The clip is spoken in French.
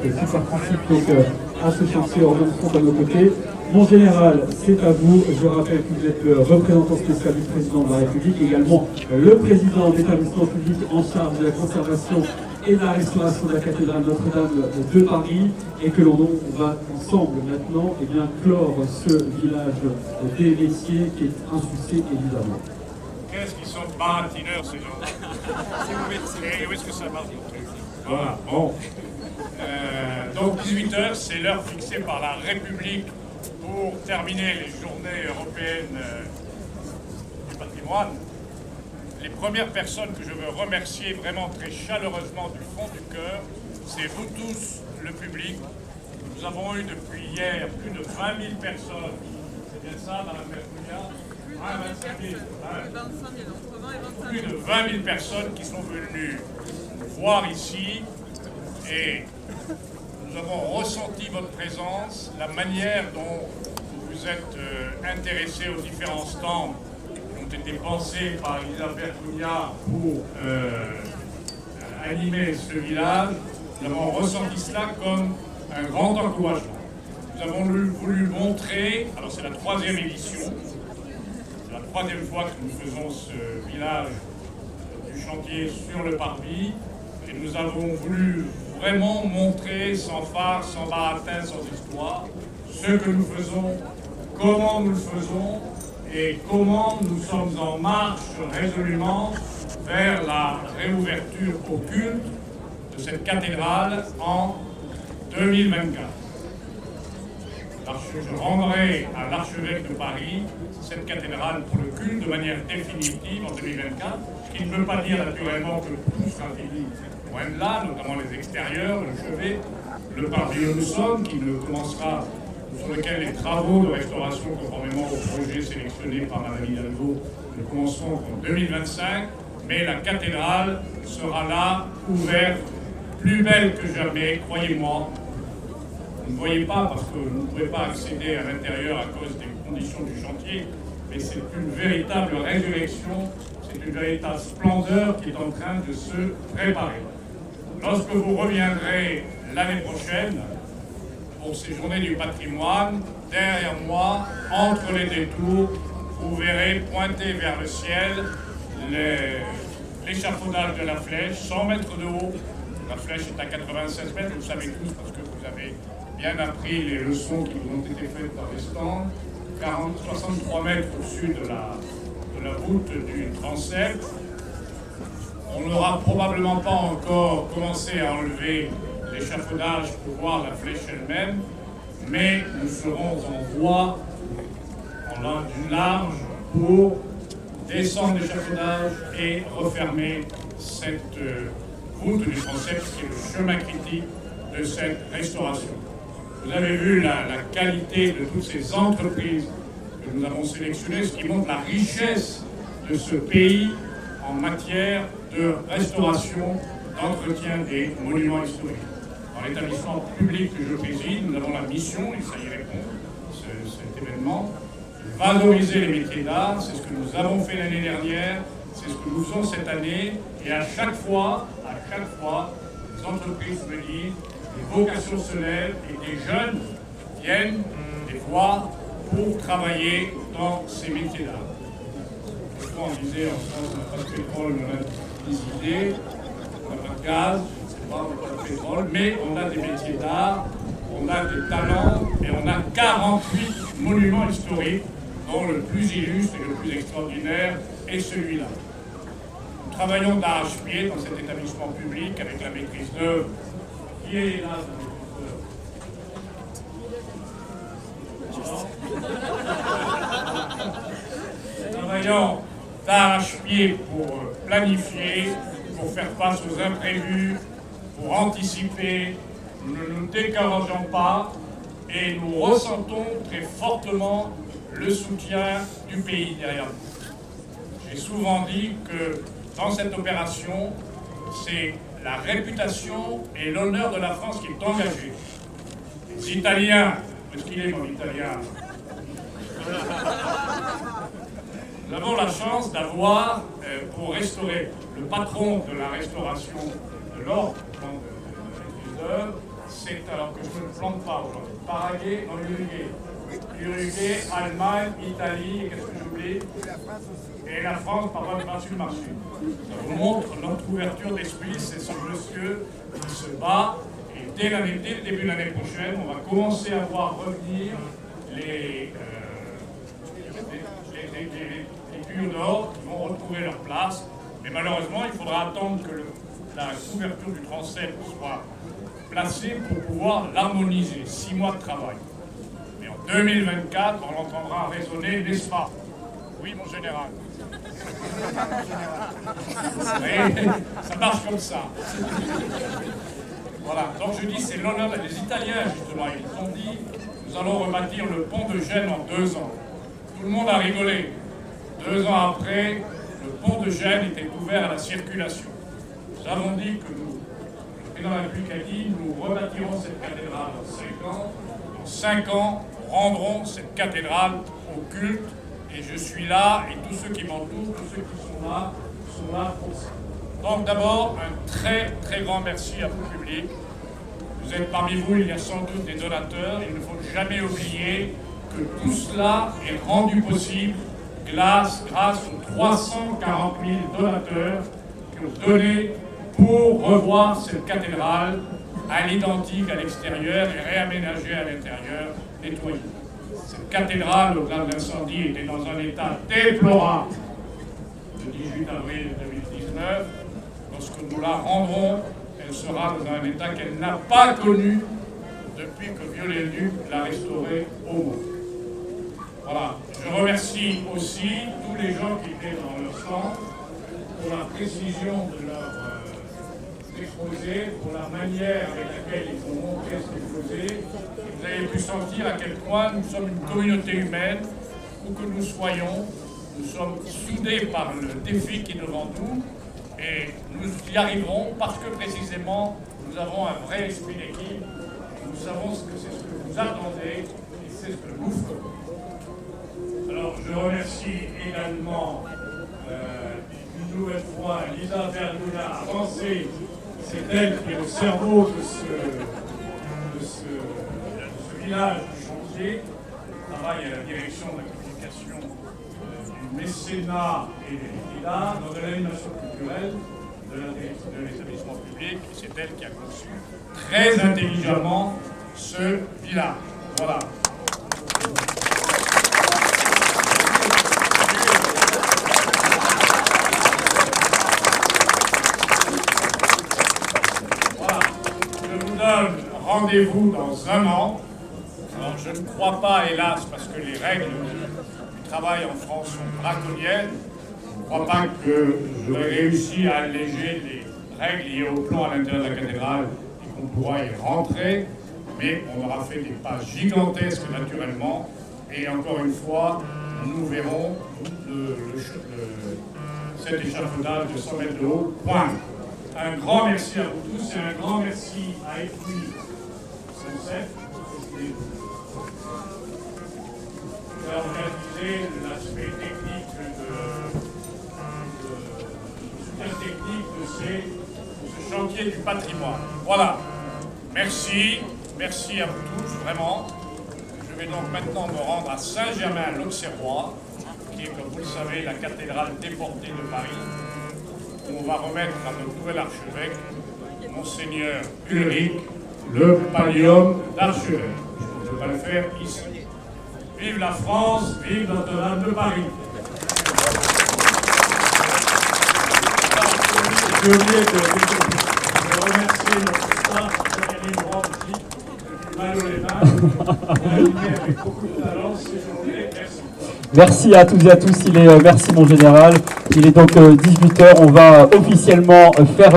qui participent donc à ce chantier Orient Front à nos côtés. Mon général, c'est à vous. Je rappelle que vous êtes le représentant spécial du président de la République, également le président d'établissement public en charge de la conservation et de la restauration de la cathédrale Notre-Dame de Paris, et que l'on va ensemble maintenant clore ce village des métiers qui est insuccès évidemment. Qu'est-ce qu'ils sont baratineurs ces gens-là. Et où est-ce que ça marche? Voilà, bon. Donc 18h, c'est l'heure fixée par la République pour terminer les journées européennes du patrimoine. Les premières personnes que je veux remercier vraiment très chaleureusement du fond du cœur, c'est vous tous, le public. Nous avons eu depuis hier plus de 20 000 personnes. C'est bien ça, Madame Bertoulia? 25 000. 25 000, entre 20 et 25 000. Plus de 20 000 personnes qui sont venues voir ici, et nous avons ressenti votre présence, la manière dont vous êtes intéressés aux différents stands qui ont été pensés par Elisa Bertoulia pour animer ce village. Nous avons ressenti cela comme un grand encouragement. Nous avons voulu montrer, alors c'est la 3e édition, c'est la 3e fois que nous faisons ce village du chantier sur le parvis, et nous avons voulu vraiment montrer sans phare, sans baratin, sans histoire, ce que nous faisons, comment nous le faisons et comment nous sommes en marche résolument vers la réouverture au culte de cette cathédrale en 2024. Je rendrai à l'archevêque de Paris cette cathédrale pour le culte de manière définitive en 2024, ce qui ne veut pas dire naturellement que tout sera fini. Loin de là, notamment les extérieurs, le chevet, le pavillon de Somme, sur lequel les travaux de restauration, conformément au projet sélectionné par Mme Hidalgo, ne commenceront qu'en 2025, mais la cathédrale sera là, ouverte, plus belle que jamais, croyez-moi. Vous ne voyez pas parce que vous ne pouvez pas accéder à l'intérieur à cause des conditions du chantier, mais c'est une véritable résurrection, c'est une véritable splendeur qui est en train de se préparer. Lorsque vous reviendrez l'année prochaine pour ces journées du patrimoine, derrière moi, entre les détours, vous verrez pointer vers le ciel l'échafaudage de la flèche, 100 mètres de haut. La flèche est à 96 mètres, vous le savez tous parce que vous avez bien appris les leçons qui vous ont été faites par les stands. 63 mètres au-dessus de la voûte du transept. On n'aura probablement pas encore commencé à enlever l'échafaudage pour voir la flèche elle-même, mais nous serons en voie, du large, pour descendre l'échafaudage et refermer cette voûte du transept qui est le chemin critique de cette restauration. Vous avez vu la qualité de toutes ces entreprises que nous avons sélectionnées, ce qui montre la richesse de ce pays en matière de restauration, d'entretien des monuments historiques. Dans l'établissement public que je préside, nous avons la mission, et ça y répond, cet événement, de valoriser les métiers d'art. C'est ce que nous avons fait l'année dernière, c'est ce que nous faisons cette année, et à chaque fois, les entreprises me disent, les vocations se lèvent et des jeunes viennent les voir pour travailler dans ces métiers d'art. On disait en France, on n'a pas de pétrole, on a des idées, on n'a pas de gaz, je ne sais pas, on n'a pas de pétrole, mais on a des métiers d'art, on a des talents et on a 48 monuments historiques, dont le plus illustre et le plus extraordinaire est celui-là. Nous travaillons d'arrache-pied dans cet établissement public avec la maîtrise d'œuvre qui est là. Nous travaillons d'arrache-pied pour planifier, pour faire face aux imprévus, pour anticiper. Nous ne nous décourageons pas et nous ressentons très fortement le soutien du pays derrière nous. J'ai souvent dit que dans cette opération, c'est la réputation et l'honneur de la France qui est engagé. Les Italiens, est-ce qu'il est mon italien? Nous avons la chance d'avoir, pour restaurer, le patron de la restauration de l'ordre, c'est alors que je ne plante pas aujourd'hui. Paraguay en Uruguay. Uruguay, Allemagne, Italie, et qu'est-ce que j'oublie? Et la France, par par-dessus le marché. Ça vous montre notre ouverture d'esprit, c'est ce monsieur qui se bat. Et dès le début de l'année prochaine, on va commencer à voir revenir les cures d'or qui vont retrouver leur place. Mais malheureusement, il faudra attendre que la couverture du transept soit placée pour pouvoir l'harmoniser. 6 mois de travail. Mais en 2024, on l'entendra résonner, n'est-ce pas? Oui, mon général. Oui, ça marche comme ça. Voilà, donc je dis, c'est l'honneur des Italiens, justement. Ils ont dit, nous allons rebâtir le pont de Gênes en 2 ans. Tout le monde a rigolé. 2 ans après, le pont de Gênes était ouvert à la circulation. Nous avons dit que nous, le président de la République a dit, nous rebâtirons cette cathédrale en 5 ans. En 5 ans, nous rendrons cette cathédrale au culte. Et je suis là, et tous ceux qui m'entourent, tous ceux qui sont là pour ça. Donc d'abord, un très très grand merci à vous public. Vous êtes parmi vous, il y a sans doute des donateurs. Il ne faut jamais oublier que tout cela est rendu possible grâce aux 340 000 donateurs qui ont donné pour revoir cette cathédrale à l'identique à l'extérieur et réaménager à l'intérieur, nettoyer. Cette cathédrale, au delà de l'incendie, était dans un état déplorable le 18 avril 2019. Lorsque nous la rendrons, elle sera dans un état qu'elle n'a pas connu depuis que Viollet-le-Duc l'a restaurée au monde. Voilà. Je remercie aussi tous les gens qui étaient dans leur stand pour la précision de leur exposé, pour la manière avec laquelle ils ont montré ce qu'ils faisaient. Vous avez pu sentir à quel point nous sommes une communauté humaine, où que nous soyons, nous sommes soudés par le défi qui est devant nous, et nous y arriverons parce que précisément nous avons un vrai esprit d'équipe, nous savons ce que c'est ce que vous attendez, et c'est ce que nous ferons. Alors je remercie également une nouvelle fois Lisa Verduna avancée. C'est elle qui est au cerveau de ce village du chantier. Elle travaille à la direction de la communication, du mécénat et des liquidas, dans de l'animation culturelle de l'établissement public. C'est elle qui a conçu très intelligemment ce village. Voilà. Rendez-vous dans 1 an. Alors, je ne crois pas, hélas, parce que les règles du travail en France sont draconiennes, je ne crois pas que j'aurai réussi à alléger les règles liées au plan à l'intérieur de la cathédrale et qu'on pourra y rentrer, mais on aura fait des pas gigantesques naturellement, et encore une fois, nous verrons cet échafaudage de 100 mètres de haut, point. Un grand merci à vous tous et un grand merci à EPUI qui a organisé l'aspect technique soutien technique de ce chantier du patrimoine. Voilà. Merci. Merci à vous tous, vraiment. Je vais donc maintenant me rendre à Saint-Germain-l'Auxerrois, qui est, comme vous le savez, la cathédrale déportée de Paris, où on va remettre à notre nouvel archevêque, Monseigneur Ulrich, le pallium d'archevêque. Je ne peux pas le faire ici. Vive la France, vive Notre-Dame de Paris. J'ai oublié de remercier notre staff, Valérie Laurent aussi, depuis Malo les mains, qui a animé avec beaucoup de talent ces journées. Merci. Merci à toutes et à tous. Merci mon général. Il est donc 18 h. On va officiellement faire